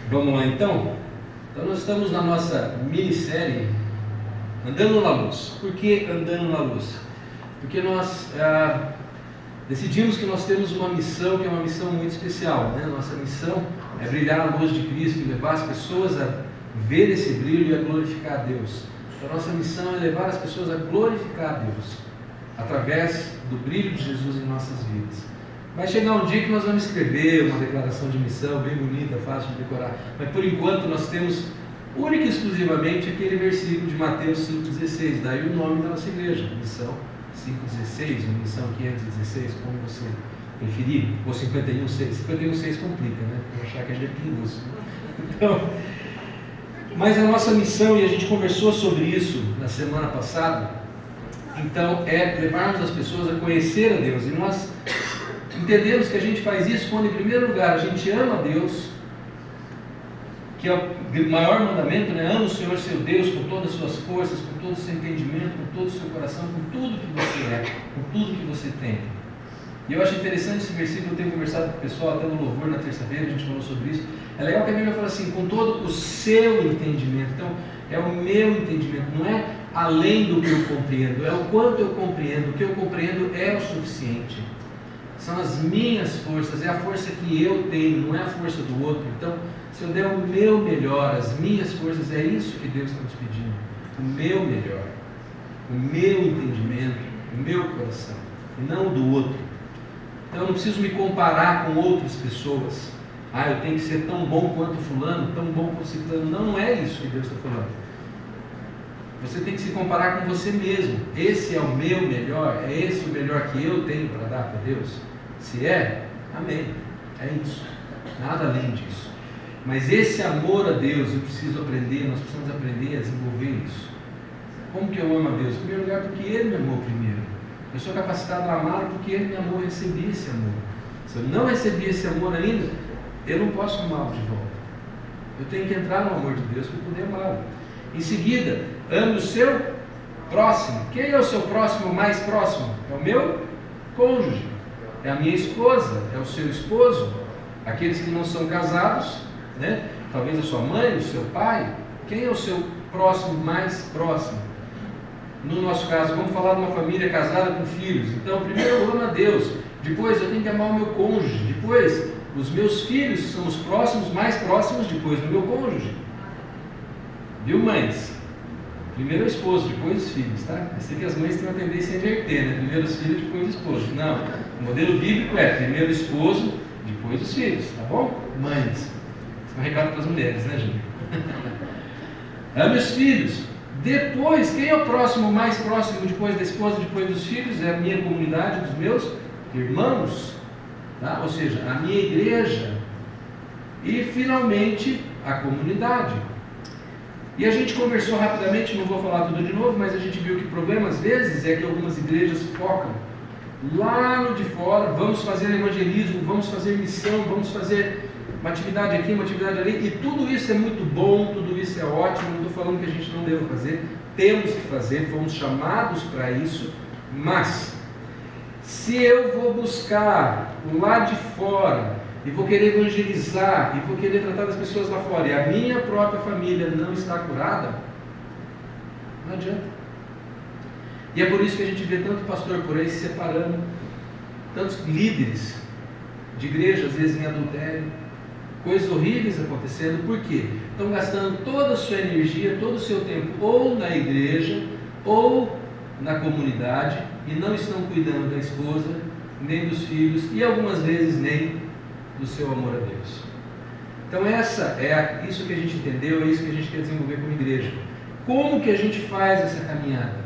Vamos lá então? Então nós estamos na nossa minissérie Andando na Luz. Por que Andando na Luz? Porque nós decidimos que nós temos uma missão que é uma missão muito especial, né? Nossa missão é brilhar a luz de Cristo e levar as pessoas a ver esse brilho e a glorificar a Deus. Então nossa missão é levar as pessoas a glorificar a Deus através do brilho de Jesus em nossas vidas. Vai chegar um dia que nós vamos escrever uma declaração de missão bem bonita, fácil de decorar, mas por enquanto nós temos única e exclusivamente aquele versículo de Mateus 5,16, daí o nome da nossa igreja, missão 5,16, ou missão 516, como você preferir, ou 51,6. 51,6 complica, né? Vou achar que a gente é pingoso. Então, mas a nossa missão, e a gente conversou sobre isso na semana passada, então é levarmos as pessoas a conhecer a Deus, e nós entendemos que a gente faz isso quando, em primeiro lugar, a gente ama a Deus, que é o maior mandamento, né? Ama o Senhor seu Deus com todas as suas forças, com todo o seu entendimento, com todo o seu coração, com tudo que você é, com tudo que você tem. E eu acho interessante esse versículo, eu tenho conversado com o pessoal até no louvor na terça-feira, a gente falou sobre isso. É legal que a Bíblia fala assim, com todo o seu entendimento. Então, é o meu entendimento, não é além do que eu compreendo, é o quanto eu compreendo. O que eu compreendo é o suficiente. São as minhas forças, é a força que eu tenho, não é a força do outro. Então, se eu der o meu melhor, as minhas forças, é isso que Deus está nos pedindo. O meu melhor, o meu entendimento, o meu coração, e não do outro. Então, eu não preciso me comparar com outras pessoas. Eu tenho que ser tão bom quanto fulano, tão bom quanto ciclano. Não, não é isso que Deus está falando. Você tem que se comparar com você mesmo. Esse é o meu melhor, é esse o melhor que eu tenho para dar para Deus? Se é, amém, é isso, nada além disso. Mas esse amor a Deus, eu preciso aprender, nós precisamos aprender a desenvolver isso. Como que eu amo a Deus? Em primeiro lugar, porque Ele me amou primeiro. Eu sou capacitado a amá-lo porque Ele me amou, eu recebi esse amor. Se eu não recebi esse amor ainda, eu não posso amá-lo de volta. Eu tenho que entrar no amor de Deus para poder amá-lo. Em seguida, ame o seu próximo. Quem é o seu próximo mais próximo? É o meu cônjuge, é a minha esposa, é o seu esposo. Aqueles que não são casados, né? Talvez a sua mãe, o seu pai. Quem é o seu próximo mais próximo? No nosso caso, vamos falar de uma família casada com filhos. Então, primeiro eu amo a Deus, depois eu tenho que amar o meu cônjuge, depois os meus filhos são os próximos, mais próximos depois do meu cônjuge. Viu, mães? Primeiro o esposo, depois os filhos, tá? Eu sei que as mães têm uma tendência a inverter, né? Primeiro os filhos, depois o esposo. Não, o modelo bíblico é primeiro o esposo, depois os filhos, tá bom? Mães. Isso é um recado para as mulheres, né, Júlia? Ame os filhos. Depois, quem é o próximo, mais próximo depois da esposa, depois dos filhos? É a minha comunidade, dos meus irmãos, tá? Ou seja, a minha igreja. E, finalmente, a comunidade. E a gente conversou rapidamente, não vou falar tudo de novo, mas a gente viu que o problema às vezes é que algumas igrejas focam lá no de fora, vamos fazer evangelismo, vamos fazer missão, vamos fazer uma atividade aqui, uma atividade ali, e tudo isso é muito bom, tudo isso é ótimo, não estou falando que a gente não deva fazer, temos que fazer, fomos chamados para isso, mas se eu vou buscar lá de fora, e vou querer evangelizar, e vou querer tratar das pessoas lá fora, e a minha própria família não está curada, não adianta. E é por isso que a gente vê tanto pastor por aí se separando, tantos líderes de igreja, às vezes em adultério, coisas horríveis acontecendo. Por quê? Estão gastando toda a sua energia, todo o seu tempo, ou na igreja, ou na comunidade, e não estão cuidando da esposa, nem dos filhos, e algumas vezes nem do seu amor a Deus. Então isso que a gente entendeu, é isso que a gente quer desenvolver como igreja. Como que a gente faz essa caminhada?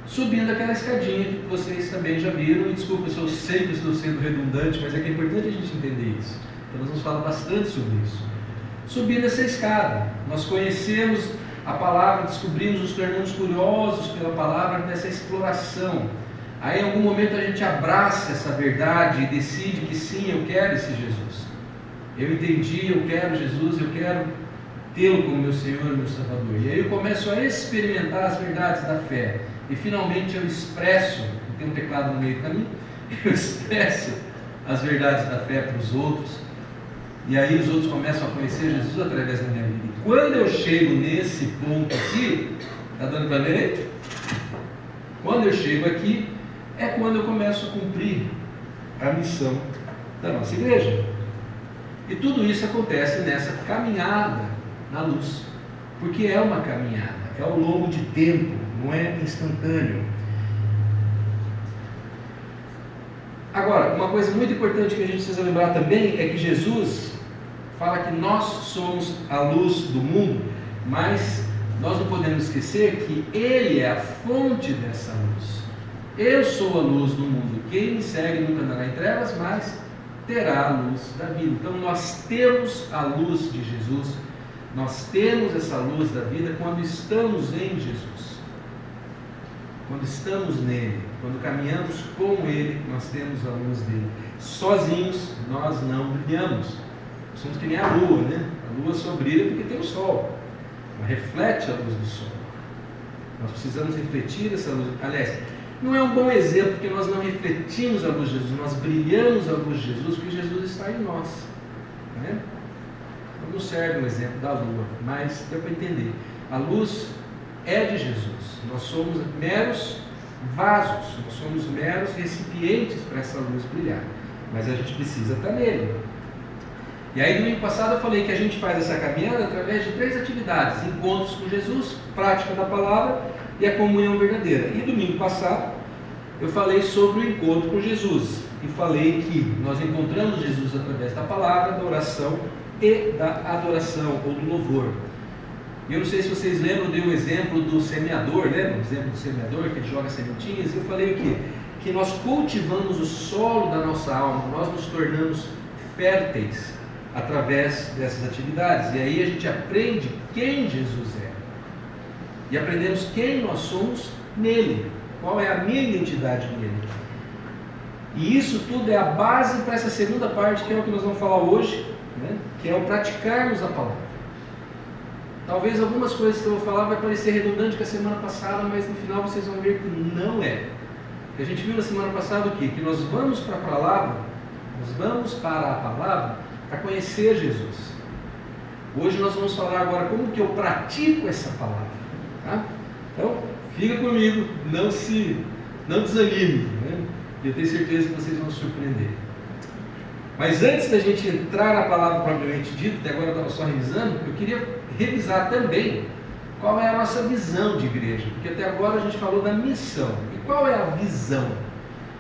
Subindo aquela escadinha que vocês também já viram, e desculpa se eu sempre estou sendo redundante, mas é que é importante a gente entender isso. Então nós vamos falar bastante sobre isso. Subindo essa escada, nós conhecemos a palavra, descobrimos, nos tornamos curiosos pela palavra, nessa exploração. Aí em algum momento a gente abraça essa verdade e decide que sim, eu quero esse Jesus. Eu entendi, eu quero Jesus, eu quero tê-lo como meu Senhor e meu Salvador. E aí eu começo a experimentar as verdades da fé. E finalmente eu expresso, tem um teclado no meio do caminho, eu expresso as verdades da fé para os outros. e aí os outros começam a conhecer Jesus através da minha vida. E quando eu chego nesse ponto aqui, está dando para ver? Quando eu chego aqui, é quando eu começo a cumprir a missão da nossa igreja. E tudo isso acontece nessa caminhada na luz, porque é uma caminhada, é ao longo de tempo, não é instantâneo. Agora, uma coisa muito importante que a gente precisa lembrar também é que Jesus fala que nós somos a luz do mundo, mas nós não podemos esquecer que Ele é a fonte dessa luz. Eu sou a luz do mundo, quem me segue nunca andará em trevas, mas terá a luz da vida. Então nós temos a luz de Jesus, nós temos essa luz da vida quando estamos em Jesus, quando estamos nele, quando caminhamos com ele, nós temos a luz dele. Sozinhos nós não brilhamos, nós somos que nem a lua, né? A lua só brilha porque tem o sol, ela reflete a luz do sol. Nós precisamos refletir essa luz. Aliás, não é um bom exemplo porque nós não refletimos a luz de Jesus, nós brilhamos a luz de Jesus porque Jesus está em nós, né? Não serve o exemplo da lua, mas deu para entender. A luz é de Jesus, nós somos meros vasos, nós somos meros recipientes para essa luz brilhar, mas a gente precisa estar nele. E aí, domingo passado eu falei que a gente faz essa caminhada através de 3 atividades: encontros com Jesus, prática da palavra e a comunhão verdadeira. E domingo passado eu falei sobre o encontro com Jesus e falei que nós encontramos Jesus através da palavra, da oração e da adoração ou do louvor. E eu não sei se vocês lembram, eu dei o exemplo do semeador, lembra? O exemplo do semeador que ele joga sementinhas, e eu falei o quê? Que nós cultivamos o solo da nossa alma, nós nos tornamos férteis através dessas atividades, e aí a gente aprende quem Jesus é, e aprendemos quem nós somos nele, qual é a minha identidade nele. E isso tudo é a base para essa segunda parte, que é o que nós vamos falar hoje, né? Que é o praticarmos a palavra. Talvez algumas coisas que eu vou falar vai parecer redundante com a semana passada, mas no final vocês vão ver que não é. A gente viu na semana passada o quê? Que nós vamos para a palavra, para conhecer Jesus. Hoje nós vamos falar agora como que eu pratico essa palavra, tá? Então, fica comigo, não desanime, né? Eu tenho certeza que vocês vão se surpreender. Mas antes da gente entrar na palavra propriamente dita, até agora eu estava só revisando, eu queria revisar também qual é a nossa visão de igreja, porque até agora a gente falou da missão. E qual é a visão?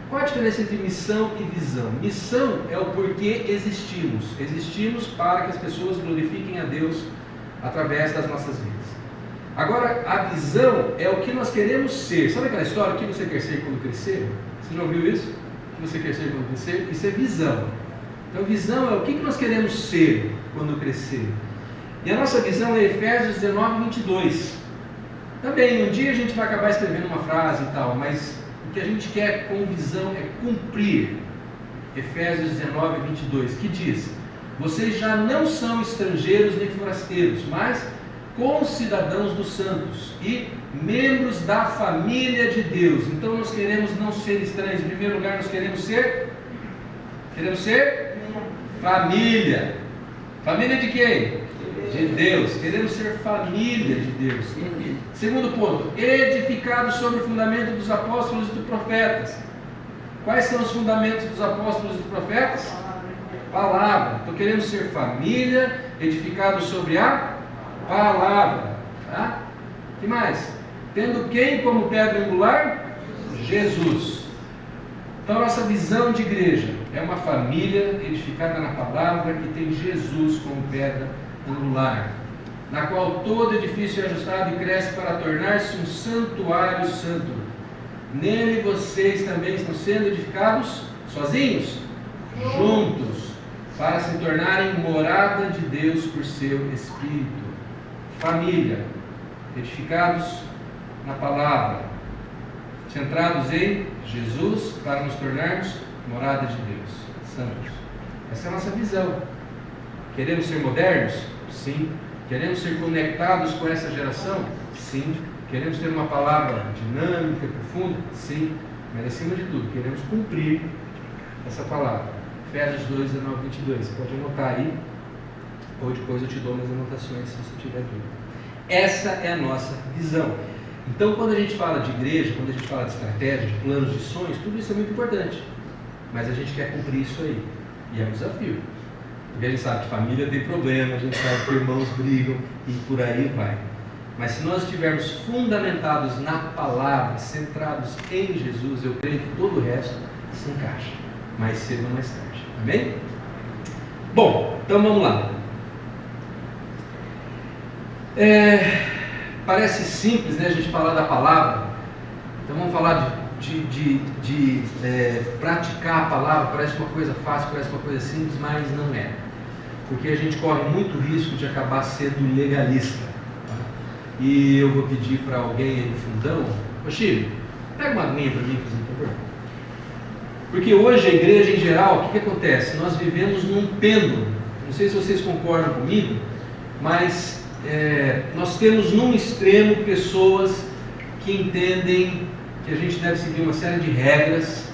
Qual a diferença entre missão e visão? Missão é o porquê existimos. Existimos para que as pessoas glorifiquem a Deus através das nossas vidas. Agora, a visão é o que nós queremos ser. Sabe aquela história, o que você quer ser quando crescer? Você já ouviu isso? O que você quer ser quando crescer? Isso é visão. Então, visão é o que nós queremos ser quando crescer. E a nossa visão é Efésios 19, 22. Também, um dia a gente vai acabar escrevendo uma frase e tal, mas o que a gente quer com visão é cumprir. Efésios 19, 22, que diz: vocês já não são estrangeiros nem forasteiros, mas concidadãos dos santos e membros da família de Deus. Então nós queremos não ser estranhos. Em primeiro lugar, nós queremos ser família. Família de quem? De Deus. Queremos ser família de Deus. Segundo ponto, edificados sobre o fundamento dos apóstolos e dos profetas. Quais são os fundamentos dos apóstolos e dos profetas? Palavra. Então queremos ser família, edificados sobre a palavra. Tá? O que mais? Tendo quem como pedra angular? Jesus. Então, nossa visão de igreja é uma família edificada na palavra, que tem Jesus como pedra angular, na qual todo edifício é ajustado e cresce para tornar-se um santuário santo. Nele vocês também estão sendo edificados sozinhos? Juntos, para se tornarem morada de Deus por seu Espírito. Família, edificados na palavra, centrados em Jesus, para nos tornarmos morada de Deus, santos. Essa é a nossa visão. Queremos ser modernos? Sim. Queremos ser conectados com essa geração? Sim. Queremos ter uma palavra dinâmica, profunda? Sim. Mas acima de tudo, queremos cumprir essa palavra. Efésios 2, 19, 22. Pode anotar aí, ou depois eu te dou minhas anotações se você tiver dúvida. Essa é a nossa visão. Então, quando a gente fala de igreja, quando a gente fala de estratégia, de planos, de sonhos, tudo isso é muito importante. Mas a gente quer cumprir isso aí. E é um desafio. Porque a gente sabe que família tem problema, a gente sabe que irmãos brigam e por aí vai. Mas se nós estivermos fundamentados na palavra, centrados em Jesus, eu creio que todo o resto se encaixa, mais cedo ou mais tarde. Amém? Bom, então vamos lá. Parece simples, né, a gente falar da palavra. Então vamos falar de praticar a palavra. Parece uma coisa fácil, parece uma coisa simples, mas não é. Porque a gente corre muito risco de acabar sendo legalista. Tá? E eu vou pedir para alguém aí no fundão: ô Chico, pega uma aguinha para mim, por favor. Porque hoje a igreja em geral, o que acontece? Nós vivemos num pêndulo. Não sei se vocês concordam comigo, mas nós temos num extremo pessoas que entendem que a gente deve seguir uma série de regras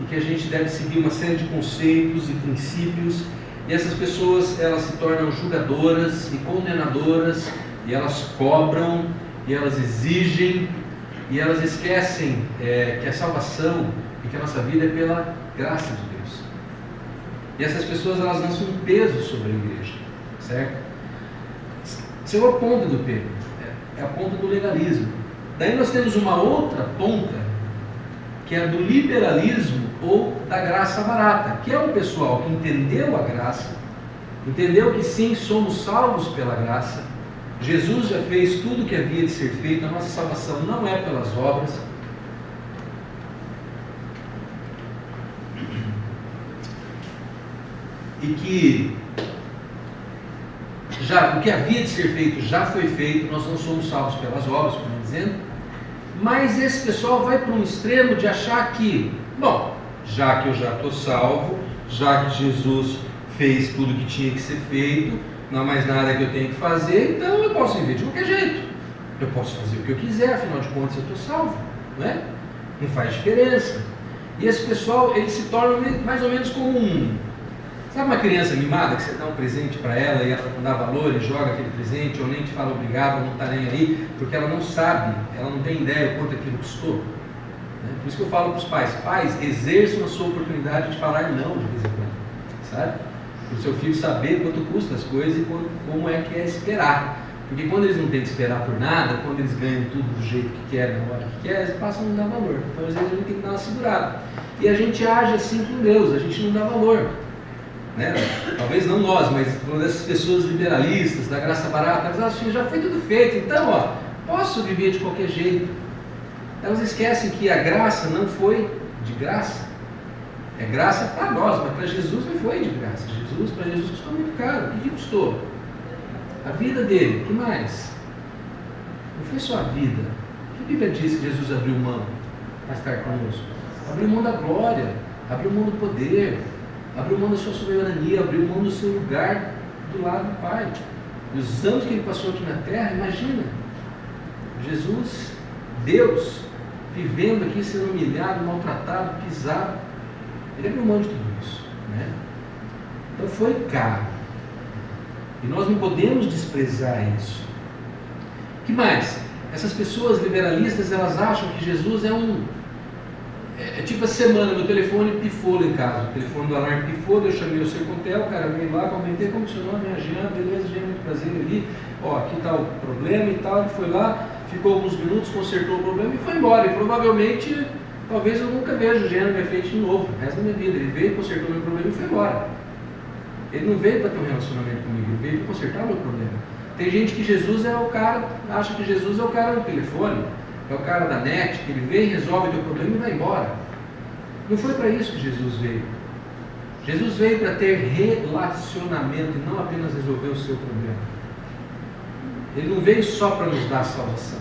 e que a gente deve seguir uma série de conceitos e princípios, e essas pessoas, elas se tornam julgadoras e condenadoras, e elas cobram, e elas exigem, e elas esquecem que a salvação e que a nossa vida é pela graça de Deus. E essas pessoas, elas lançam um peso sobre a igreja, certo? Essa é a ponta do pêndulo, é a ponta do legalismo. Daí nós temos uma outra ponta, que é a do liberalismo ou da graça barata, que é o pessoal que entendeu a graça, entendeu que sim, somos salvos pela graça, Jesus já fez tudo o que havia de ser feito, a nossa salvação não é pelas obras. E que o que havia de ser feito já foi feito, nós não somos salvos pelas obras, como dizendo. Mas esse pessoal vai para um extremo de achar que, bom, já que eu já estou salvo, já que Jesus fez tudo o que tinha que ser feito, não há mais nada que eu tenho que fazer, então eu posso viver de qualquer jeito. Eu posso fazer o que eu quiser, afinal de contas eu estou salvo, não é? Não faz diferença. E esse pessoal, ele se torna mais ou menos como sabe uma criança mimada que você dá um presente para ela e ela não dá valor e joga aquele presente, ou nem te fala obrigado, ou não está nem aí, porque ela não sabe, ela não tem ideia quanto aquilo custou. Por isso que eu falo para os pais, exerçam a sua oportunidade de falar não de vez em quando, sabe? Para o seu filho saber quanto custa as coisas e como é que é esperar. Porque quando eles não têm que esperar por nada, quando eles ganham tudo do jeito que querem, na hora que querem, eles passam a não dar valor. Então às vezes a gente tem que dar uma segurada. E a gente age assim com Deus, a gente não dá valor. Né? Talvez não nós, mas essas pessoas liberalistas, da graça barata, elas acham que já foi tudo feito, então posso viver de qualquer jeito. Elas esquecem que a graça não foi de graça, é graça para nós, mas para Jesus não foi de graça. Para Jesus custou muito caro. O que custou? A vida dele. O que mais? Não foi só a vida. O que a Bíblia diz que Jesus abriu mão para estar conosco? Abriu mão da glória, abriu mão do poder, abriu mão da sua soberania, abriu mão do seu lugar do lado do Pai. Os anos que ele passou aqui na terra, imagina, Jesus, Deus, vivendo aqui, sendo humilhado, maltratado, pisado. Ele abriu mão de tudo isso, né? Então foi caro. E nós não podemos desprezar isso. O que mais? Essas pessoas liberalistas, elas acham que Jesus é tipo a semana, meu telefone pifou lá em casa, o telefone do alarme pifou, eu chamei o Sercontel, o cara veio lá, comentei como seu nome, minha agenda, beleza, gente, muito prazer, ali, aqui está o problema e tal. Ele foi lá, ficou alguns minutos, consertou o problema e foi embora. E provavelmente, talvez eu nunca veja o Gênero na minha frente de novo, o resto da minha vida. Ele veio, consertou meu problema e foi embora. Ele não veio para ter um relacionamento comigo, ele veio para consertar o meu problema. Tem gente que Jesus é o cara, acha que Jesus é o cara do telefone, é o cara da net, que ele vem, resolve o teu problema e vai embora. Não foi para isso que Jesus veio. Jesus veio para ter relacionamento e não apenas resolver o seu problema. Ele não veio só para nos dar salvação.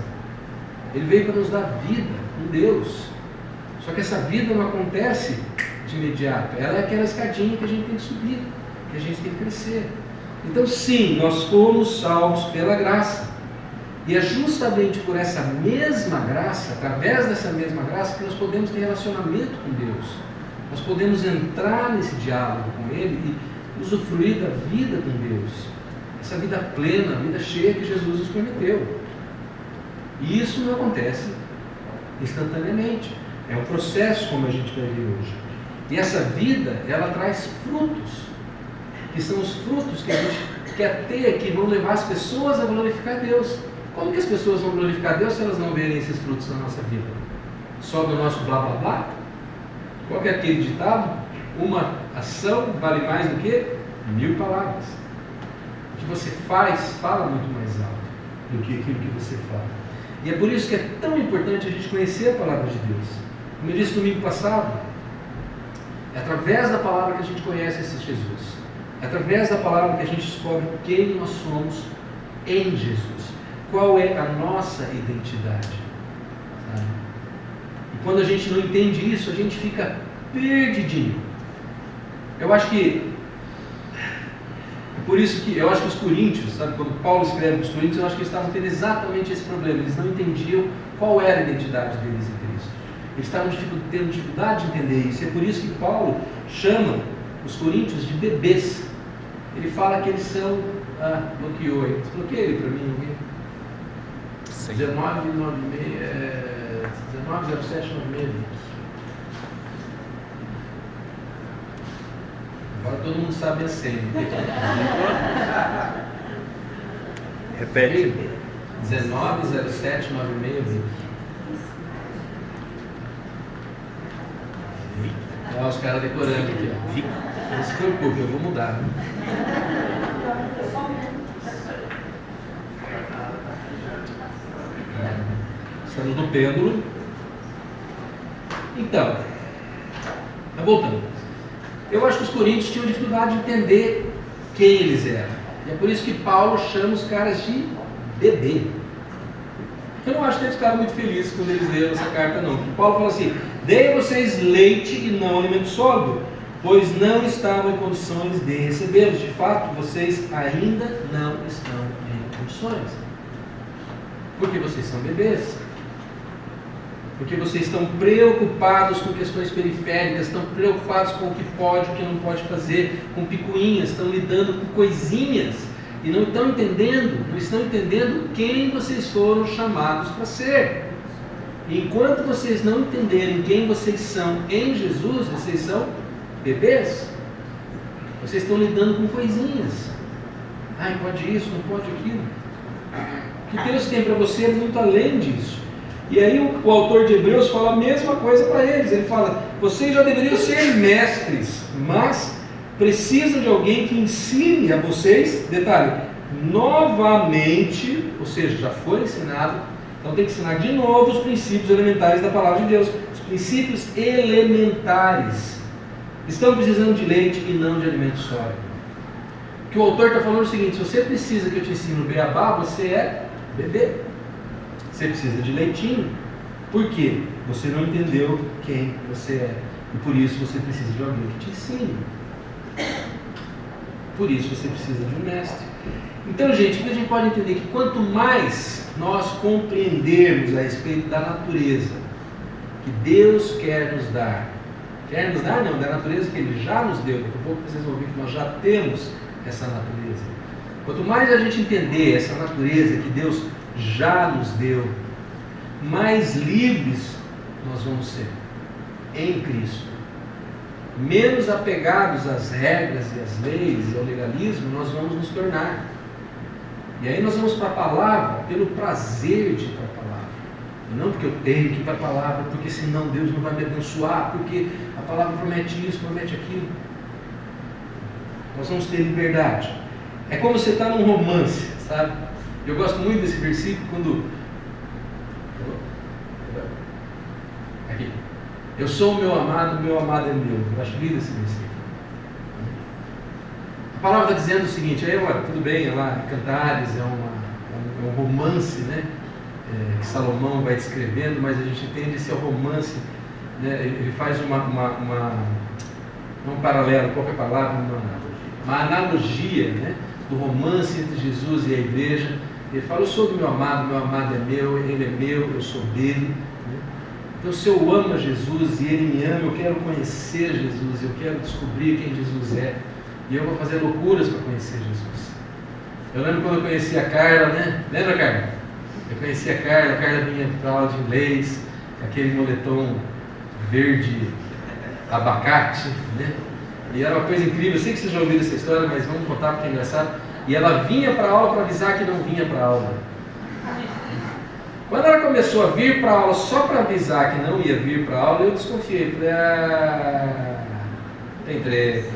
Ele veio para nos dar vida com Deus. Só que essa vida não acontece de imediato. Ela é aquela escadinha que a gente tem que subir, que a gente tem que crescer. Então sim, nós fomos salvos pela graça. E é justamente por essa mesma graça, através dessa mesma graça, que nós podemos ter relacionamento com Deus. Nós podemos entrar nesse diálogo com Ele e usufruir da vida com Deus. essa vida plena, a vida cheia que Jesus nos prometeu. E isso não acontece instantaneamente. É um processo, como a gente vai ver hoje. E essa vida, ela traz frutos, que são os frutos que a gente quer ter, que vão levar as pessoas a glorificar Deus. Como que as pessoas vão glorificar Deus se elas não verem esses frutos na nossa vida? Só do nosso blá blá blá? Qual que é aquele ditado? Uma ação vale mais do que 1000 palavras. O que você faz fala muito mais alto do que aquilo que você fala. E é por isso que é tão importante a gente conhecer a palavra de Deus. Como eu disse no domingo passado, é através da palavra que a gente conhece esse Jesus. É através da palavra que a gente descobre quem nós somos em Jesus. Qual é a nossa identidade. Sabe? E quando a gente não entende isso, a gente fica perdidinho. Eu acho que é por isso que eu acho que os coríntios, sabe, quando Paulo escreve para os coríntios, eu acho que eles estavam tendo exatamente esse problema. Eles não entendiam qual era a identidade deles em Cristo. Eles estavam tendo dificuldade de entender isso. É por isso que Paulo chama os coríntios de bebês. Ele fala que eles são... bloqueou aí. Bloqueia ele para mim, alguém? 190796. Agora todo mundo sabe a senha. Repete. 190796. Olha os caras decorando aqui. Ó. Não se preocupe, eu vou mudar. Estamos no pêndulo. Então, voltando. Eu acho que os coríntios tinham dificuldade de entender quem eles eram. E é por isso que Paulo chama os caras de bebê. Eu não acho que eles ficaram muito felizes quando eles leram essa carta, não. Porque Paulo fala assim: dei a vocês leite e não alimento sólido, pois não estavam em condições de recebê-los. De fato, vocês ainda não estão em condições. Porque vocês são bebês. Porque vocês estão preocupados com questões periféricas, estão preocupados com o que pode e o que não pode fazer, com picuinhas, estão lidando com coisinhas e não estão entendendo quem vocês foram chamados para ser. E enquanto vocês não entenderem quem vocês são em Jesus, vocês são bebês. Vocês estão lidando com coisinhas. Ai, pode isso, não pode aquilo. O que Deus tem para você é muito além disso. E aí o autor de Hebreus fala a mesma coisa para eles. Ele fala: vocês já deveriam ser mestres, mas precisam de alguém que ensine a vocês, detalhe, novamente, ou seja, já foi ensinado, então tem que ensinar de novo os princípios elementares da palavra de Deus. Os princípios elementares. Estão precisando de leite e não de alimento sólido. O que o autor está falando é o seguinte: se você precisa que eu te ensine o beabá, você é bebê. Você precisa de leitinho. Por quê? Você não entendeu quem você é. E por isso você precisa de alguém que te ensine. Por isso você precisa de um mestre. Então, gente, o que a gente pode entender? Que quanto mais nós compreendermos a respeito da natureza que Deus quer nos dar não, da natureza que Ele já nos deu, daqui a pouco vocês vão ver que nós já temos essa natureza. Quanto mais a gente entender essa natureza que Deus já nos deu, mais livres nós vamos ser em Cristo. Menos apegados às regras e às leis e ao legalismo nós vamos nos tornar. E aí nós vamos para a palavra pelo prazer de ir para a palavra. E não porque eu tenho que ir para a palavra, porque senão Deus não vai me abençoar, porque a palavra promete isso, promete aquilo. Nós vamos ter liberdade. É como você está num romance, sabe? Eu gosto muito desse versículo quando... Aqui. Eu sou o meu amado é meu. Eu acho lindo esse versículo. A palavra está dizendo o seguinte: aí, olha, tudo bem, é lá, Cantares, é um romance, né? Que Salomão vai descrevendo, mas a gente entende esse romance, né? Ele faz um paralelo, qual é a palavra? Uma analogia, né? Do romance entre Jesus e a igreja. Ele fala: eu sou do meu amado é meu, ele é meu, eu sou dele. Né? Então, se eu amo a Jesus e ele me ama, eu quero conhecer Jesus, eu quero descobrir quem Jesus é. E eu vou fazer loucuras para conhecer Jesus. Eu lembro quando eu conheci a Carla, né? Lembra, Carla? Eu conheci a Carla vinha para aula de inglês, com aquele moletom verde abacate, né? E era uma coisa incrível, eu sei que vocês já ouviram essa história, mas vamos contar porque é engraçado. E ela vinha para a aula para avisar que não vinha para a aula. Quando ela começou a vir para a aula só para avisar que não ia vir para a aula, eu desconfiei. Falei, tem treta.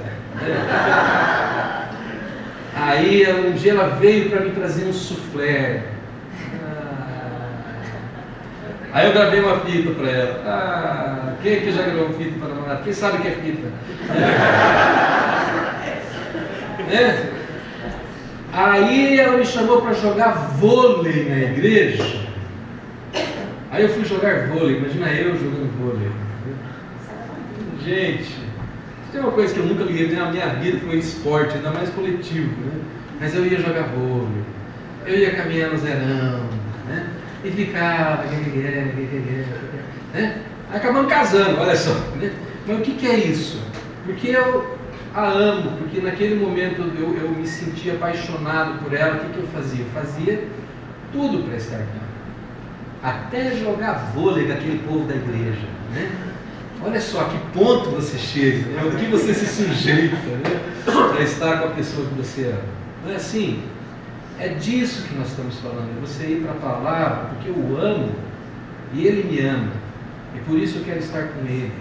Aí um dia ela veio para me trazer um soufflé. Aí eu gravei uma fita para ela. Quem aqui já gravou fita para namorar? Quem sabe o que é fita? Aí ela me chamou para jogar vôlei na igreja. Aí eu fui jogar vôlei, imagina eu jogando vôlei. Gente, tem uma coisa que eu nunca liguei na minha vida, foi esporte, ainda mais coletivo, né? Mas eu ia jogar vôlei, eu ia caminhar no zerão, né? E ficava, né? Acabamos casando, olha só, né? Mas o que é isso? Porque eu a amo, porque naquele momento eu me sentia apaixonado por ela. O que eu fazia? Eu fazia tudo para estar com ela. Até jogar vôlei com aquele povo da igreja, né? Olha só que ponto você chega, né? O que você se sujeita, né? Para estar com a pessoa que você ama. Não é assim? É disso que nós estamos falando. É você ir para a palavra, porque eu o amo e ele me ama. E por isso eu quero estar com ele.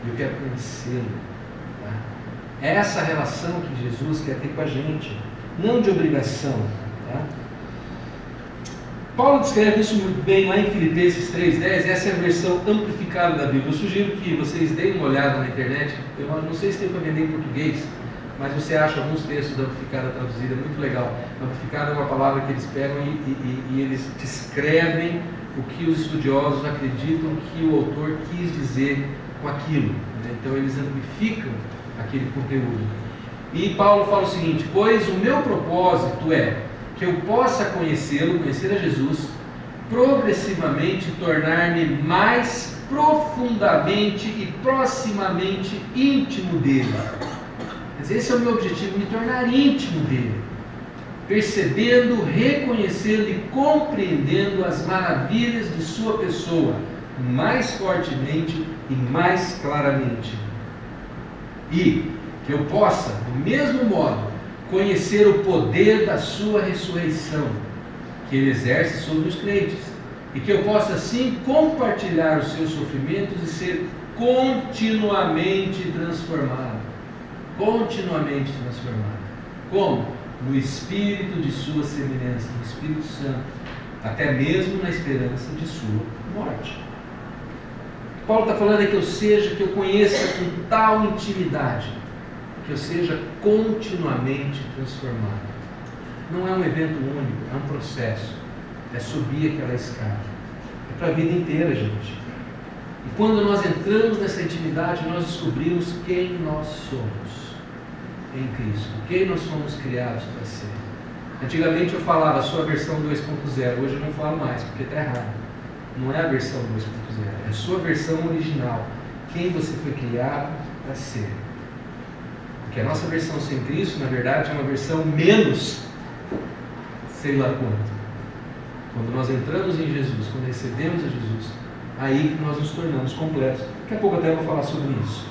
Eu quero conhecê-lo. Tá? É essa relação que Jesus quer ter com a gente, não de obrigação. Tá? Paulo descreve isso muito bem lá em Filipenses 3,10, essa é a versão amplificada da Bíblia. Eu sugiro que vocês deem uma olhada na internet, eu não sei se tem para vender em português, mas você acha alguns textos da amplificada traduzida, muito legal. A amplificada é uma palavra que eles pegam e eles descrevem o que os estudiosos acreditam que o autor quis dizer com aquilo, né? Então eles amplificam aquele conteúdo. E Paulo fala o seguinte: pois o meu propósito é que eu possa conhecê-lo, conhecer a Jesus, progressivamente tornar-me mais profundamente e proximamente íntimo dele. Quer dizer, esse é o meu objetivo, me tornar íntimo dele, percebendo, reconhecendo e compreendendo as maravilhas de sua pessoa, mais fortemente e mais claramente. E que eu possa, do mesmo modo, conhecer o poder da sua ressurreição, que ele exerce sobre os crentes, e que eu possa assim compartilhar os seus sofrimentos e ser continuamente transformado. Continuamente transformado. Como? No Espírito de sua semelhança, no Espírito Santo, até mesmo na esperança de sua morte. Paulo está falando é que eu conheça com tal intimidade, que eu seja continuamente transformado. Não é um evento único, é um processo. É subir aquela escada. É para a vida inteira, gente. E quando nós entramos nessa intimidade, nós descobrimos quem nós somos em Cristo, quem nós fomos criados para ser. Antigamente eu falava a sua versão 2.0, hoje eu não falo mais, porque está errado. Não é a versão 2.0, é a sua versão original, quem você foi criado para ser. Porque a nossa versão sem Cristo, na verdade, é uma versão menos, sei lá quanto. Quando nós entramos em Jesus, quando recebemos a Jesus, aí que nós nos tornamos completos. Daqui a pouco até eu vou falar sobre isso.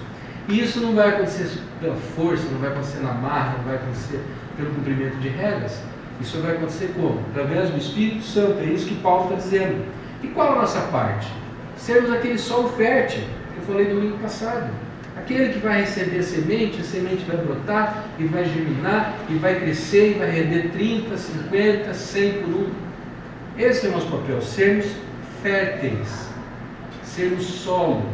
E isso não vai acontecer pela força, não vai acontecer na marra, não vai acontecer pelo cumprimento de regras. Isso vai acontecer como? Através do Espírito Santo. É isso que Paulo está dizendo. E qual a nossa parte? Sermos aquele solo fértil que eu falei domingo passado. Aquele que vai receber a semente vai brotar e vai germinar e vai crescer e vai render 30, 50, 100 por um. Esse é o nosso papel, sermos férteis, sermos solo.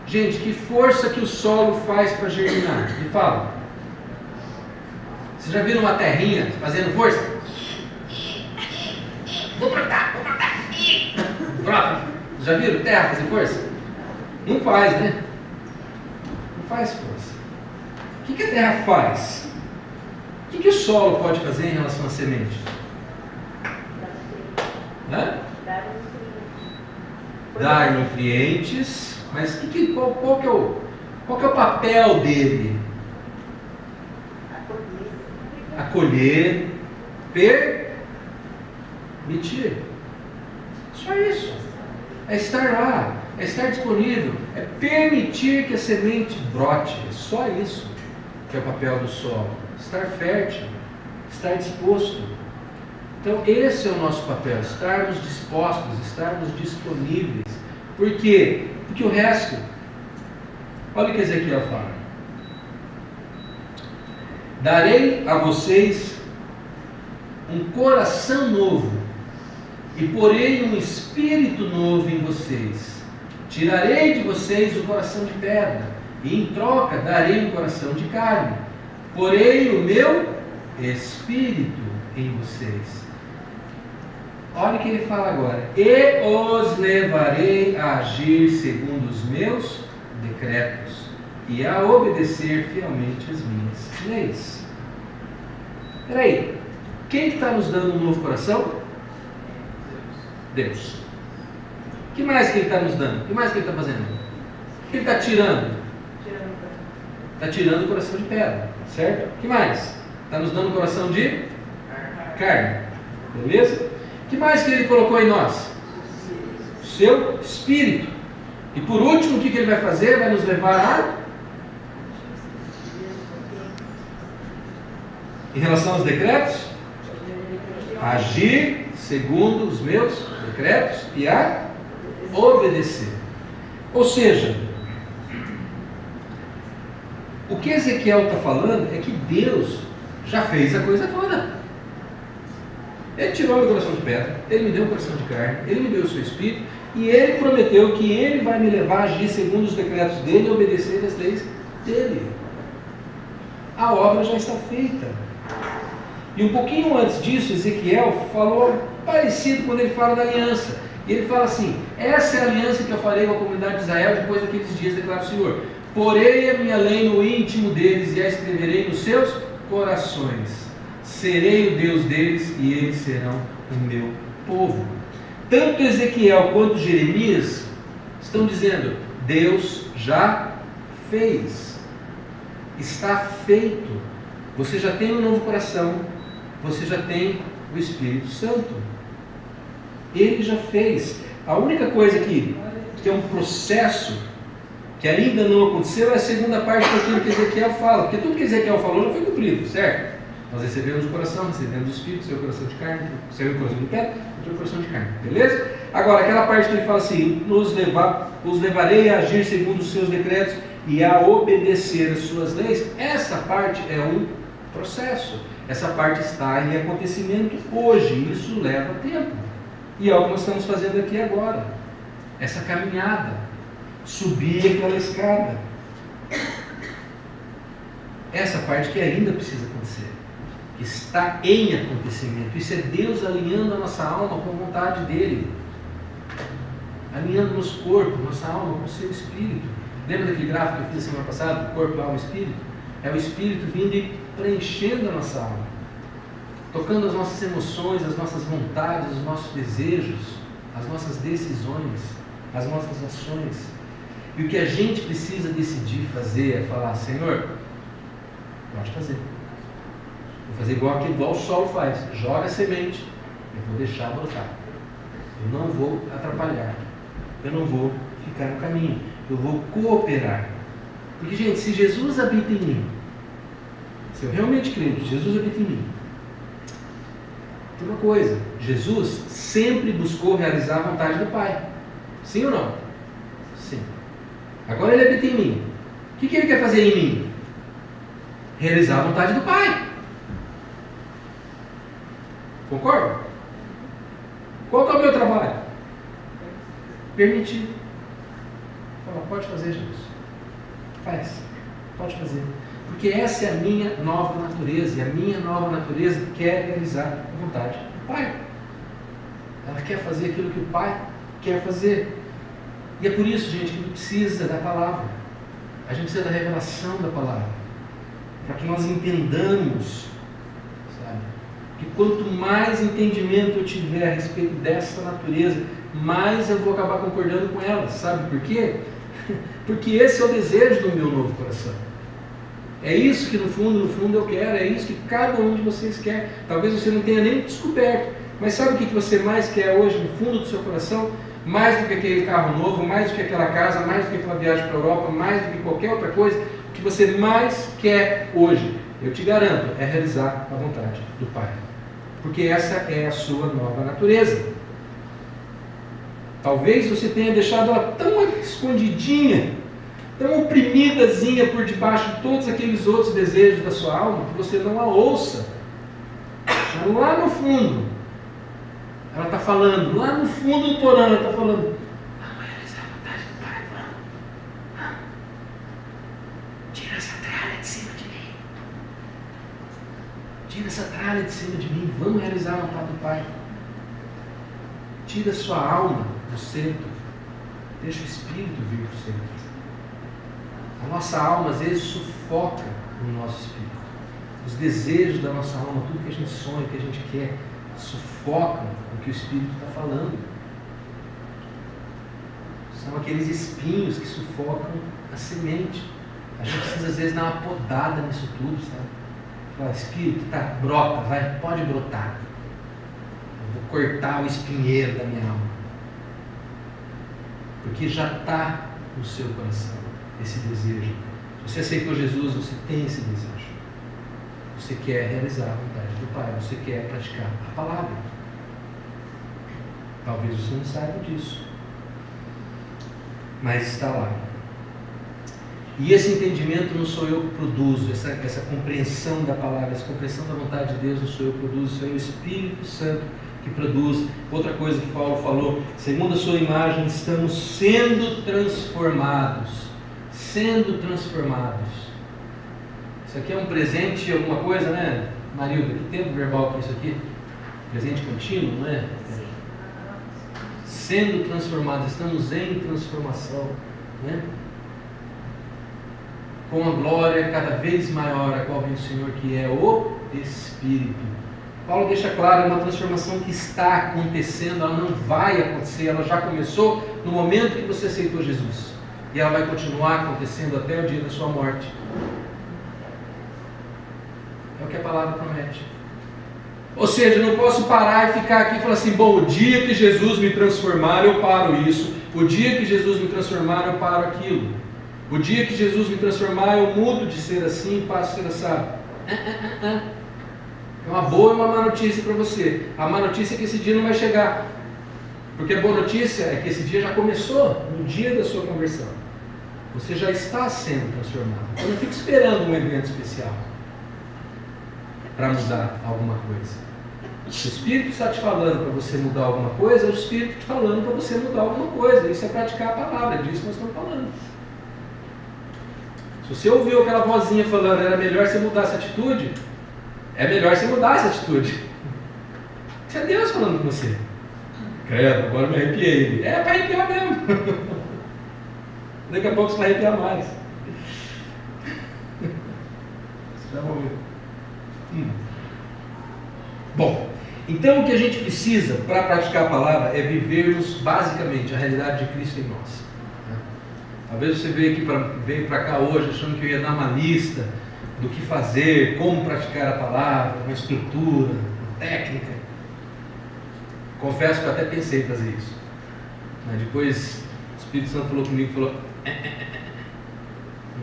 Gente, que força que o solo faz para germinar? Me fala. Vocês já viram uma terrinha fazendo força? Vou brotar. Brota. Já viram terra fazer força? Não faz, né? Não faz força. O que a terra faz? O que o solo pode fazer em relação à semente? Dar nutrientes. Mas qual que é o papel dele? Acolher. permitir. Só isso. É estar lá, é estar disponível, é permitir que a semente brote. É só isso que é o papel do solo. Estar fértil, estar disposto. Então esse é o nosso papel, estarmos dispostos, estarmos disponíveis. Por quê? Porque o resto, olha o que Ezequiel fala. Darei a vocês um coração novo e porei um espírito novo em vocês. Tirarei de vocês o coração de pedra e em troca darei um coração de carne. Porei o meu espírito em vocês. Olha o que ele fala agora. E os levarei a agir segundo os meus decretos e a obedecer fielmente as minhas leis. Espera aí. Quem está nos dando um novo coração? Deus. O que mais que Ele está nos dando? O que mais que Ele está fazendo? O que Ele está tirando? Está tirando o coração de pedra, certo? O que mais? Está nos dando um coração de carne. Beleza? O que mais que Ele colocou em nós? O seu espírito. E por último, o que Ele vai fazer? Vai nos levar a... Em relação aos decretos? Agir segundo os meus decretos e a obedecer. Ou seja, o que Ezequiel está falando é que Deus já fez a coisa toda. Ele tirou meu coração de pedra, Ele me deu um coração de carne, Ele me deu o seu espírito e Ele prometeu que Ele vai me levar a agir segundo os decretos dEle e obedecer as leis dEle. A obra já está feita. E um pouquinho antes disso, Ezequiel falou parecido quando ele fala da aliança. E ele fala assim: essa é a aliança que eu farei com a comunidade de Israel depois daqueles dias, declara o Senhor. Porei a minha lei no íntimo deles e a escreverei nos seus corações. Serei o Deus deles e eles serão o meu povo. Tanto Ezequiel quanto Jeremias estão dizendo: Deus já fez. Está feito. Você já tem um novo coração. Você já tem o Espírito Santo. Ele já fez. A única coisa que é um processo que ainda não aconteceu é a segunda parte daquilo que Ezequiel fala. Porque tudo que Ezequiel falou não foi cumprido, certo? Nós recebemos o coração, recebemos o Espírito, seu coração de carne, seu coração de pedra, seu coração de carne. Beleza? Agora, aquela parte que ele fala assim: os levarei a agir segundo os seus decretos e a obedecer as suas leis. Essa parte é um processo. Essa parte está em acontecimento hoje. Isso leva tempo. E é o que nós estamos fazendo aqui agora. Essa caminhada. Subir aquela escada. Essa parte que ainda precisa acontecer. Está em acontecimento. Isso é Deus alinhando a nossa alma com a vontade dEle. Alinhando nosso corpo, nossa alma com o seu espírito. Lembra daquele gráfico que eu fiz a semana passada? Corpo, alma e espírito? É o Espírito vindo e preenchendo a nossa alma, tocando as nossas emoções, as nossas vontades, os nossos desejos, as nossas decisões, as nossas ações. E o que a gente precisa decidir fazer é falar: Senhor, pode fazer. Vou fazer igual o solo faz. Joga a semente, eu vou deixar brotar. Eu não vou atrapalhar. Eu não vou ficar no caminho. Eu vou cooperar. Porque, gente, se Jesus habita em mim, se eu realmente creio que Jesus habita em mim, tem uma coisa: Jesus sempre buscou realizar a vontade do Pai. Sim ou não? Sim. Agora Ele habita em mim. O que Ele quer fazer em mim? Realizar a vontade do Pai. Concorda? Qual que é o meu trabalho? Permitir. Fala: pode fazer, Jesus. Faz, pode fazer. Porque essa é a minha nova natureza. E a minha nova natureza quer realizar a vontade do Pai. Ela quer fazer aquilo que o Pai quer fazer. E é por isso, gente, que a gente precisa da palavra. A gente precisa da revelação da palavra. Para que nós entendamos, sabe? Que quanto mais entendimento eu tiver a respeito dessa natureza, mais eu vou acabar concordando com ela. Sabe por quê? Porque esse é o desejo do meu novo coração. É isso que no fundo eu quero, é isso que cada um de vocês quer. Talvez você não tenha nem descoberto, mas sabe o que você mais quer hoje no fundo do seu coração? Mais do que aquele carro novo, mais do que aquela casa, mais do que aquela viagem para a Europa, mais do que qualquer outra coisa, o que você mais quer hoje, eu te garanto, é realizar a vontade do Pai. Porque essa é a sua nova natureza. Talvez você tenha deixado ela tão escondidinha, tão oprimidazinha por debaixo de todos aqueles outros desejos da sua alma, que você não a ouça. Mas lá no fundo, ela está falando, lá no fundo do porão, ela está falando: vamos realizar a vontade do Pai, vamos. Tira essa tralha de cima de mim. Tira essa tralha de cima de mim, vamos realizar a vontade do Pai. Tira a sua alma do centro, deixa o Espírito vir para o centro. A nossa alma às vezes sufoca o nosso Espírito. Os desejos da nossa alma, tudo que a gente sonha, que a gente quer, sufocam o que o Espírito está falando. São aqueles espinhos que sufocam a semente. A gente precisa às vezes dar uma podada nisso tudo, sabe? Falar: Espírito, tá, brota, vai, pode brotar. Eu vou cortar o espinheiro da minha alma. Porque já está no seu coração esse desejo. Se você aceitou Jesus, você tem esse desejo. Você quer realizar a vontade do Pai, você quer praticar a palavra. Talvez você não saiba disso, mas está lá. E esse entendimento não sou eu que produzo, essa compreensão da palavra, essa compreensão da vontade de Deus não sou eu que produzo, isso é o Espírito Santo que produz. Outra coisa que Paulo falou: segundo a sua imagem estamos sendo transformados. Sendo transformados. Isso aqui é um presente, alguma coisa, né, Marilda? Que tempo verbal que é isso aqui? Presente contínuo, não é? Sim. Sendo transformados, estamos em transformação, né? Com a glória cada vez maior, a qual vem o Senhor, que é o Espírito. Paulo deixa claro, é uma transformação que está acontecendo, ela não vai acontecer, ela já começou no momento que você aceitou Jesus. E ela vai continuar acontecendo até o dia da sua morte. É o que a palavra promete. Ou seja, eu não posso parar e ficar aqui e falar assim: bom, o dia que Jesus me transformar, eu paro isso. O dia que Jesus me transformar, eu paro aquilo. O dia que Jesus me transformar, eu mudo de ser assim e passo a ser assado. É uma boa e uma má notícia para você. A má notícia é que esse dia não vai chegar. Porque a boa notícia é que esse dia já começou no dia da sua conversão. Você já está sendo transformado. Então não fique esperando um evento especial para mudar alguma coisa. Se o Espírito está te falando para você mudar alguma coisa, é o Espírito te falando para você mudar alguma coisa. Isso é praticar a palavra, é disso que nós estamos falando. Se você ouviu aquela vozinha falando era melhor você mudar essa atitude, é melhor você mudar essa atitude. Isso é Deus falando com você. Credo, agora me arrepiei. É para arrepiar mesmo. Daqui a pouco você vai arrepiar mais. Você já ouviu. Bom, então o que a gente precisa para praticar a palavra é vivermos basicamente a realidade de Cristo em nós. Talvez você veio para cá hoje achando que eu ia dar uma lista do que fazer, como praticar a palavra, uma estrutura, uma técnica. Confesso que eu até pensei em fazer isso. Mas depois o Espírito Santo falou comigo e falou: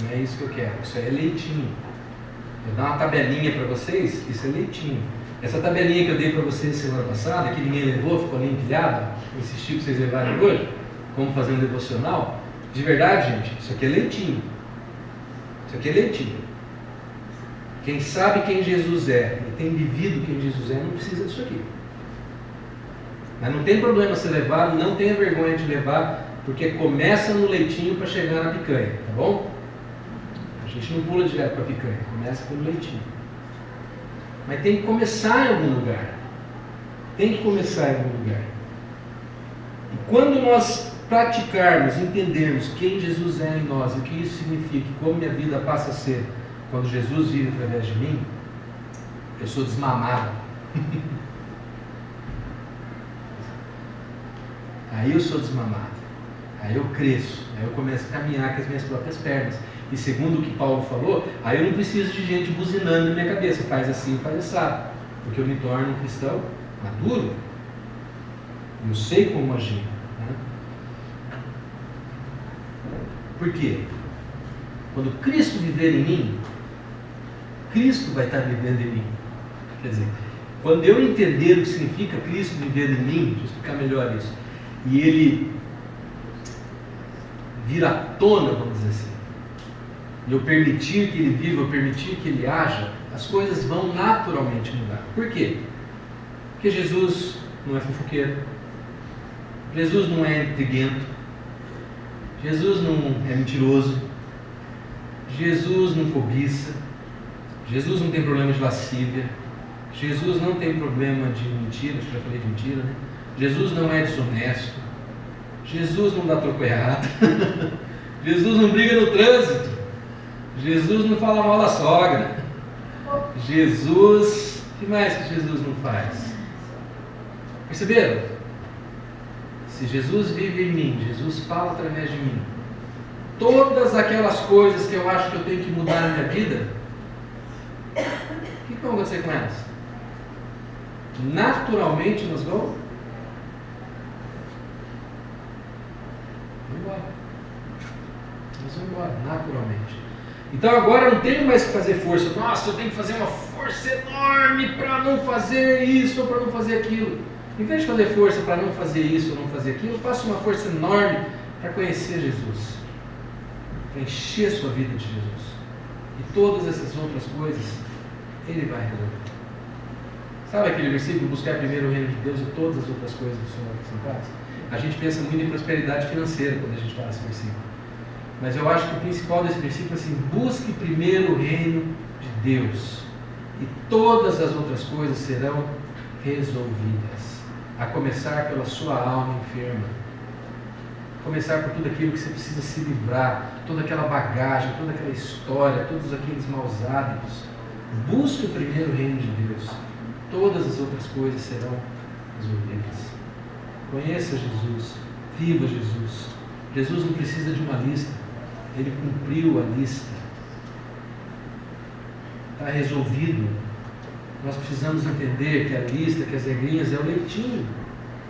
não é isso que eu quero, isso aí é leitinho. Eu dar uma tabelinha para vocês, isso é leitinho. Essa tabelinha que eu dei para vocês semana passada, que ninguém levou, ficou ali empilhada, insisti para vocês levarem hoje, como fazer um devocional. De verdade, gente, isso aqui é leitinho. Isso aqui é leitinho. Quem sabe quem Jesus é e tem vivido quem Jesus é, não precisa disso aqui. Mas não tem problema ser levado, não tenha vergonha de levar, porque começa no leitinho para chegar na picanha, tá bom? A gente não pula direto para a picanha, começa pelo leitinho. Mas tem que começar em algum lugar. Tem que começar em algum lugar. E quando nós praticarmos, entendermos quem Jesus é em nós, e o que isso significa, como minha vida passa a ser quando Jesus vive através de mim, eu sou desmamado. Aí eu sou desmamado. Aí eu cresço. Aí eu começo a caminhar com as minhas próprias pernas. e segundo o que Paulo falou, aí eu não preciso de gente buzinando na minha cabeça, faz assim, faz assado, porque eu me torno um cristão maduro, eu sei como agir, né? Por quê? Quando Cristo viver em mim, Cristo vai estar vivendo em mim. Quer dizer, quando eu entender o que significa Cristo viver em mim, deixa eu explicar melhor isso, e Ele vir à tona, vamos dizer assim, e eu permitir que Ele viva, eu permitir que Ele haja, as coisas vão naturalmente mudar. Por quê? Porque Jesus não é fofoqueiro, Jesus não é intriguento, Jesus não é mentiroso, Jesus não cobiça, Jesus não tem problema de lascívia, Jesus não tem problema de mentira, acho que já falei de mentira, né? Jesus não é desonesto, Jesus não dá troco errado, Jesus não briga no trânsito, Jesus não fala mal da sogra, Jesus, o que mais que Jesus não faz? Perceberam? Se Jesus vive em mim, Jesus fala através de mim, todas aquelas coisas que eu acho que eu tenho que mudar na minha vida, o que vai acontecer com elas? Naturalmente nós vamos embora. Nós vamos embora, naturalmente. Então agora eu não tenho mais que fazer força. Nossa, eu tenho que fazer uma força enorme para não fazer isso ou para não fazer aquilo. Em vez de fazer força para não fazer isso ou não fazer aquilo, eu faço uma força enorme para conhecer Jesus, para encher a sua vida de Jesus. E todas essas outras coisas Ele vai resolver. Sabe aquele versículo, buscar primeiro o reino de Deus e todas as outras coisas do Senhor acrescentadas? A gente pensa muito em prosperidade financeira quando a gente fala esse versículo. Mas eu acho que o principal desse versículo é assim: busque primeiro o reino de Deus e todas as outras coisas serão resolvidas. A começar pela sua alma enferma. Começar por tudo aquilo que você precisa se livrar, toda aquela bagagem, toda aquela história, todos aqueles maus hábitos. Busque o primeiro reino de Deus. Todas as outras coisas serão resolvidas. Conheça Jesus, viva Jesus. Jesus não precisa de uma lista, Ele cumpriu a lista. Está resolvido. Nós precisamos entender que a lista, que as regrinhas é o leitinho.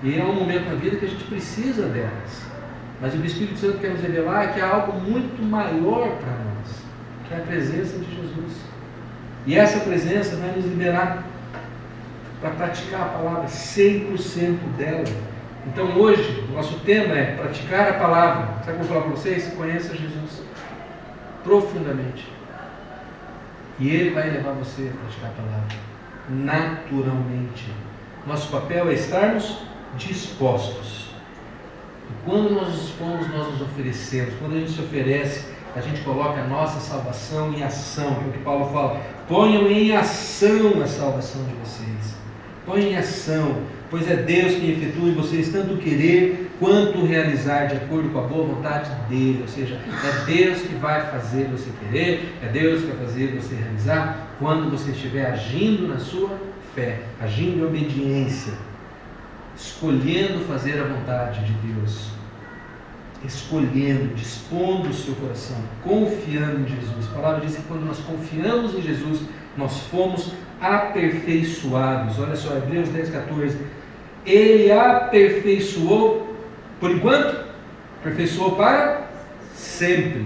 E é um momento na vida que a gente precisa delas. Mas o Espírito Santo quer nos revelar que há algo muito maior para nós, que é a presença de Jesus. E essa presença vai nos liberar para praticar a palavra, 100% dela. Então hoje, o nosso tema é praticar a palavra. Sabe o que eu vou falar para vocês? Conheça Jesus profundamente. E Ele vai levar você a praticar a palavra naturalmente. Nosso papel é estarmos dispostos. E quando nós nos dispomos, nós nos oferecemos. Quando a gente se oferece, a gente coloca a nossa salvação em ação, que é o que Paulo fala: ponham em ação a salvação de vocês. Ponham em ação, pois é Deus quem efetua em vocês tanto o querer quanto o realizar, de acordo com a boa vontade dEle. Ou seja, é Deus que vai fazer você querer, é Deus que vai fazer você realizar, quando você estiver agindo na sua fé, agindo em obediência, escolhendo fazer a vontade de Deus, escolhendo, dispondo o seu coração, confiando em Jesus. A palavra diz que quando nós confiamos em Jesus, nós fomos aperfeiçoados. Olha só, Hebreus 10,14. Ele aperfeiçoou, por enquanto, aperfeiçoou para sempre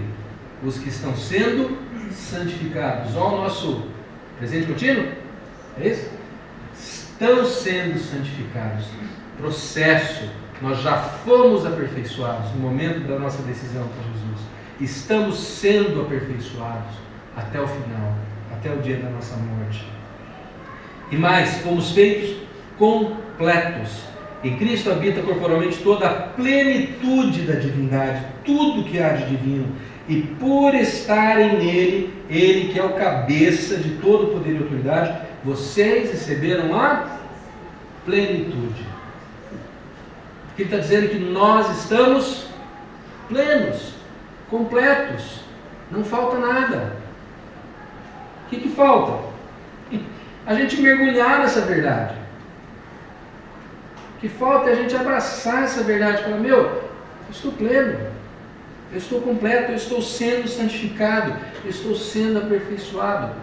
os que estão sendo santificados. Olha o nosso presente contínuo, é isso? Estão sendo santificados. Processo. Nós já fomos aperfeiçoados no momento da nossa decisão com Jesus. Estamos sendo aperfeiçoados até o final, até o dia da nossa morte. E mais, fomos feitos completos. Em Cristo habita corporalmente toda a plenitude da divindade, tudo que há de divino. E por estarem nele, Ele que é o cabeça de todo poder e autoridade, vocês receberam a plenitude. Ele está dizendo que nós estamos plenos, completos, não falta nada. O que falta? A gente mergulhar nessa verdade. O que falta é a gente abraçar essa verdade e falar: meu, eu estou pleno, Eu estou completo, eu estou sendo santificado, eu estou sendo aperfeiçoado.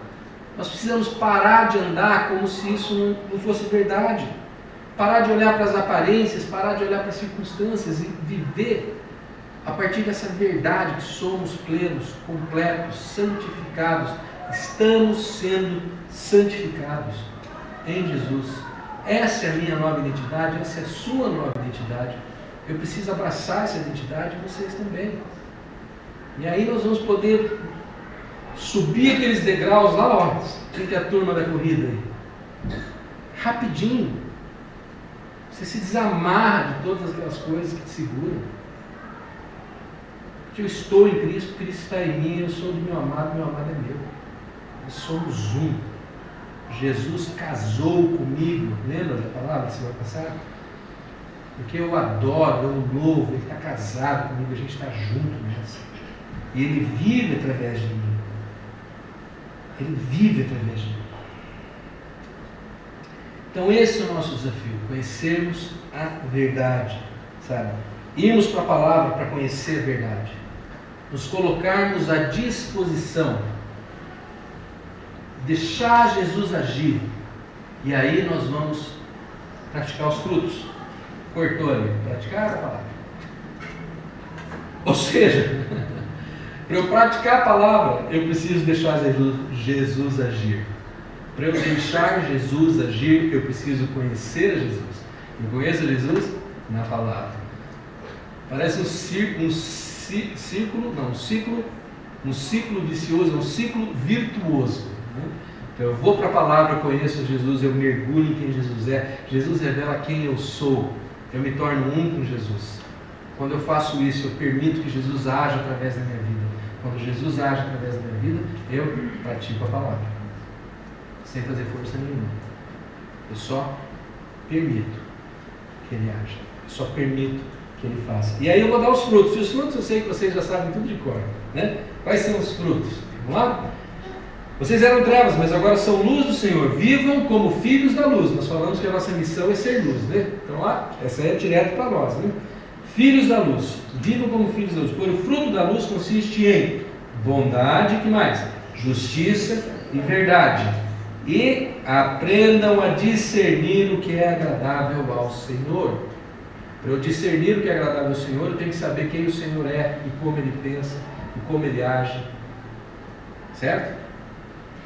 Nós precisamos parar de andar como se isso não fosse verdade. Parar de olhar para as aparências, parar de olhar para as circunstâncias e viver a partir dessa verdade que somos plenos, completos, santificados. Estamos sendo santificados em Jesus. Essa é a minha nova identidade, essa é a sua nova identidade. Eu preciso abraçar essa identidade e vocês também. E aí nós vamos poder subir aqueles degraus lá, ó, entre a turma da corrida aí. Rapidinho. Você se desamarra de todas aquelas coisas que te seguram. Eu estou em Cristo, Cristo está em mim, eu sou do meu amado é meu. Nós somos um. Jesus casou comigo. Lembra da palavra semana passada? Porque eu adoro, eu louvo, Ele está casado comigo, a gente está junto nessa. E Ele vive através de mim. Ele vive através de mim. Então esse é o nosso desafio, conhecermos a verdade, sabe? Irmos para a palavra para conhecer a verdade. Nos colocarmos à disposição. Deixar Jesus agir. E aí nós vamos praticar os frutos. Cortou ali, praticar a palavra. Ou seja, para eu praticar a palavra, eu preciso deixar Jesus agir. Para eu deixar Jesus agir, eu preciso conhecer a Jesus. Eu conheço Jesus na palavra. Parece um ciclo vicioso, um ciclo virtuoso. Né? Então eu vou para a palavra, eu conheço Jesus, eu mergulho em quem Jesus é. Jesus revela quem eu sou. Eu me torno um com Jesus. Quando eu faço isso, eu permito que Jesus haja através da minha vida. Quando Jesus age através da minha vida, eu pratico a palavra. Sem fazer força nenhuma. Eu só permito que Ele haja. Eu só permito que Ele faça. E aí eu vou dar os frutos. E os frutos eu sei que vocês já sabem tudo de cor. Né? Quais são os frutos? Vamos lá? Vocês eram trevas, mas agora são luz do Senhor. Vivam como filhos da luz. Nós falamos que a nossa missão é ser luz, né? Então lá, essa é direto para nós, né? Filhos da luz. Vivam como filhos da luz. Pois o fruto da luz consiste em bondade, que mais? Justiça e verdade. E aprendam a discernir o que é agradável ao Senhor. Para eu discernir o que é agradável ao Senhor, eu tenho que saber quem o Senhor é e como Ele pensa e como Ele age. Certo?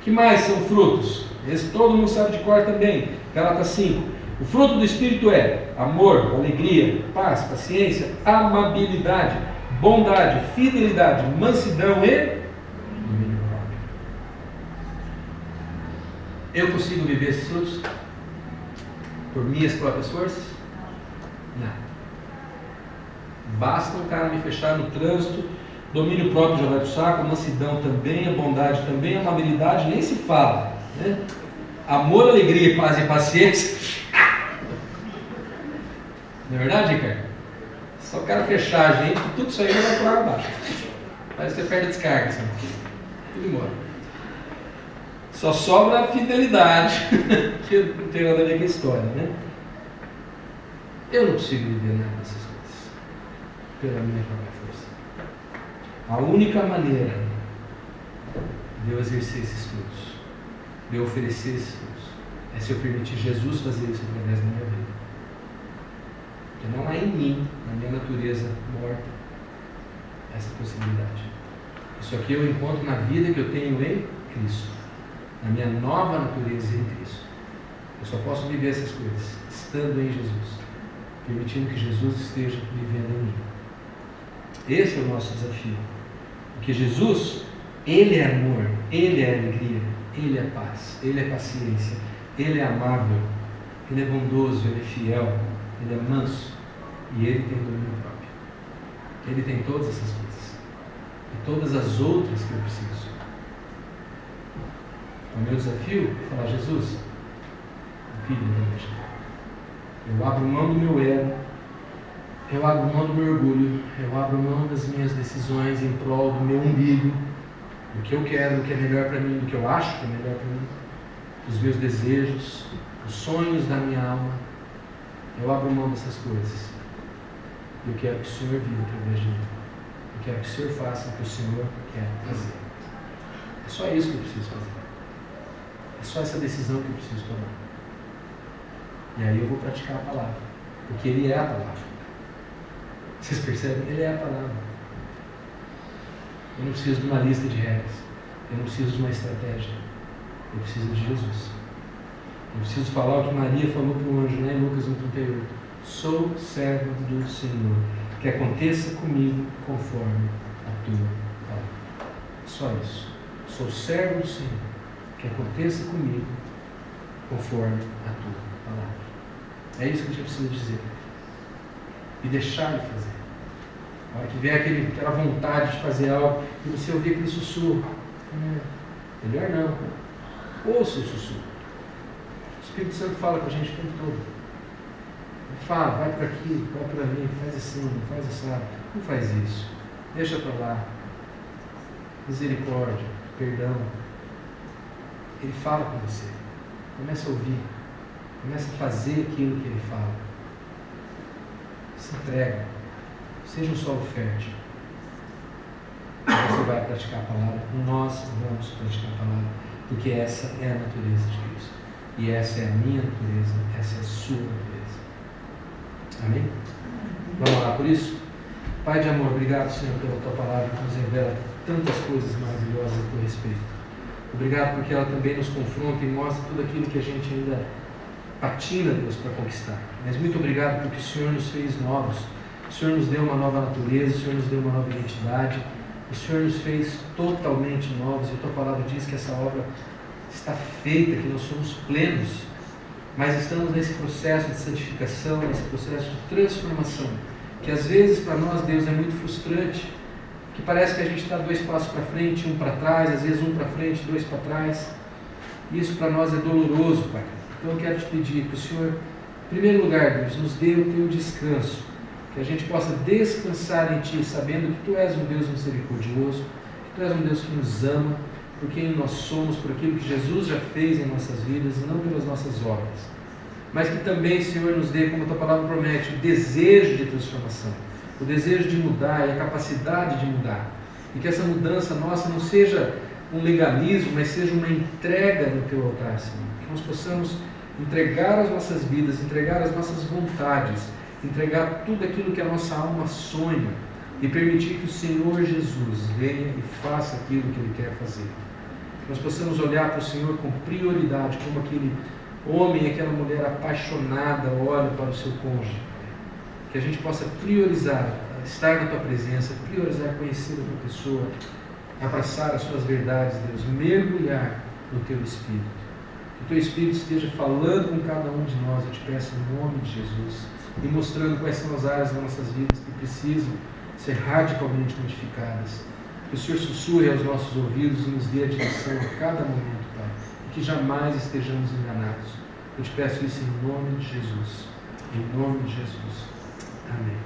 Que mais são frutos? Esse todo mundo sabe de cor também. Gálatas 5. O fruto do Espírito é amor, alegria, paz, paciência, amabilidade, bondade, fidelidade, mansidão e domínio próprio. Eu consigo viver esses frutos por minhas próprias forças? Não. Basta um cara me fechar no trânsito. Domínio próprio já vai para o saco, mansidão também, a bondade também, a amabilidade nem se fala. Né? Amor, alegria, paz e paciência. Não é verdade, Ricardo? Só o cara fechar a gente, tudo isso aí vai por água abaixo. Parece que você perde a descarga, assim. Tudo embora. Só sobra a fidelidade, que não tem nada a ver com a história, né? Eu não consigo viver nada dessas coisas pela minha própria força. A única maneira de eu exercer esses frutos, de eu oferecer esses frutos, é se eu permitir Jesus fazer isso através da minha vida. Porque não há em mim, na minha natureza morta, essa possibilidade. Isso aqui eu encontro na vida que eu tenho em Cristo, na minha nova natureza em Cristo. Eu só posso viver essas coisas estando em Jesus, permitindo que Jesus esteja vivendo em mim. Esse é o nosso desafio. Porque Jesus, Ele é amor, Ele é alegria, Ele é paz, Ele é paciência, Ele é amável, Ele é bondoso, Ele é fiel, Ele é manso e Ele tem domínio próprio. Ele tem todas essas coisas e todas as outras que eu preciso. O meu desafio é falar: Jesus, filho da igreja, eu abro mão do meu ego, eu abro mão do meu orgulho, eu abro mão das minhas decisões em prol do meu umbigo, do que eu quero, do que é melhor para mim, do que eu acho que é melhor para mim, dos meus desejos, dos sonhos da minha alma. Eu abro mão dessas coisas. Eu quero que o Senhor viva através de mim. Eu Eu quero que o Senhor faça o que o Senhor quer fazer. É só isso que eu preciso fazer. É só essa decisão que eu preciso tomar. E aí eu vou praticar a palavra. Porque Ele é a palavra. Vocês percebem? Ele é a palavra. Eu não preciso de uma lista de regras. Eu não preciso de uma estratégia. Eu preciso de Jesus. Eu preciso falar o que Maria falou para o anjo, né, em Lucas 1,38. Sou servo do Senhor. Que aconteça comigo conforme a tua palavra. Só isso. Sou servo do Senhor. Que aconteça comigo conforme a tua palavra. É isso que a gente precisa dizer. E deixar Ele fazer. Na hora que vier aquela vontade de fazer algo, e você ouvir aquele sussurro, melhor não. Ouça o sussurro. O Espírito Santo fala com a gente o tempo todo. Ele fala, vai para aqui, vai para ali, faz assim, faz assim, não faz isso. Deixa para lá. Misericórdia, perdão. Ele fala com você. Começa a ouvir. Começa a fazer aquilo que Ele fala. Se entrega. Seja um solo fértil. Você vai praticar a palavra. Nós vamos praticar a palavra. Porque essa é a natureza de Cristo. E essa é a minha natureza. Essa é a sua natureza. Amém? Vamos lá por isso? Pai de amor, obrigado, Senhor, pela Tua palavra que nos revela tantas coisas maravilhosas a Teu respeito. Obrigado porque ela também nos confronta e mostra tudo aquilo que a gente ainda patina, Deus, para conquistar. Mas muito obrigado porque o Senhor nos fez novos. O Senhor nos deu uma nova natureza, o Senhor nos deu uma nova identidade. O Senhor nos fez totalmente novos. E a Tua palavra diz que essa obra está feita, que nós somos plenos. Mas estamos nesse processo de santificação, nesse processo de transformação. Que às vezes para nós, Deus, é muito frustrante. Que parece que a gente está 2 passos para frente, 1 para trás, às vezes 1 para frente, 2 para trás. Isso para nós é doloroso, Pai. Então eu quero te pedir que o Senhor, em primeiro lugar, Deus, nos dê o Teu descanso. Que a gente possa descansar em Ti, sabendo que Tu és um Deus misericordioso, que Tu és um Deus que nos ama, por quem nós somos, por aquilo que Jesus já fez em nossas vidas, e não pelas nossas obras. Mas que também, Senhor, nos dê, como a Tua palavra promete, o desejo de transformação, o desejo de mudar e a capacidade de mudar. E que essa mudança nossa não seja um legalismo, mas seja uma entrega no Teu altar, Senhor. Que nós possamos entregar as nossas vidas, entregar as nossas vontades, entregar tudo aquilo que a nossa alma sonha e permitir que o Senhor Jesus venha e faça aquilo que Ele quer fazer. Que nós possamos olhar para o Senhor com prioridade, como aquele homem, aquela mulher apaixonada olha para o seu cônjuge. Que a gente possa priorizar estar na Tua presença, priorizar conhecer a Tua pessoa, abraçar as Suas verdades, Deus, mergulhar no Teu Espírito. Que o Teu Espírito esteja falando com cada um de nós, eu te peço em nome de Jesus, e mostrando quais são as áreas das nossas vidas que precisam ser radicalmente modificadas. Que o Senhor sussurre aos nossos ouvidos e nos dê a direção a cada momento, Pai, e que jamais estejamos enganados. Eu te peço isso em nome de Jesus. Em nome de Jesus. Amém.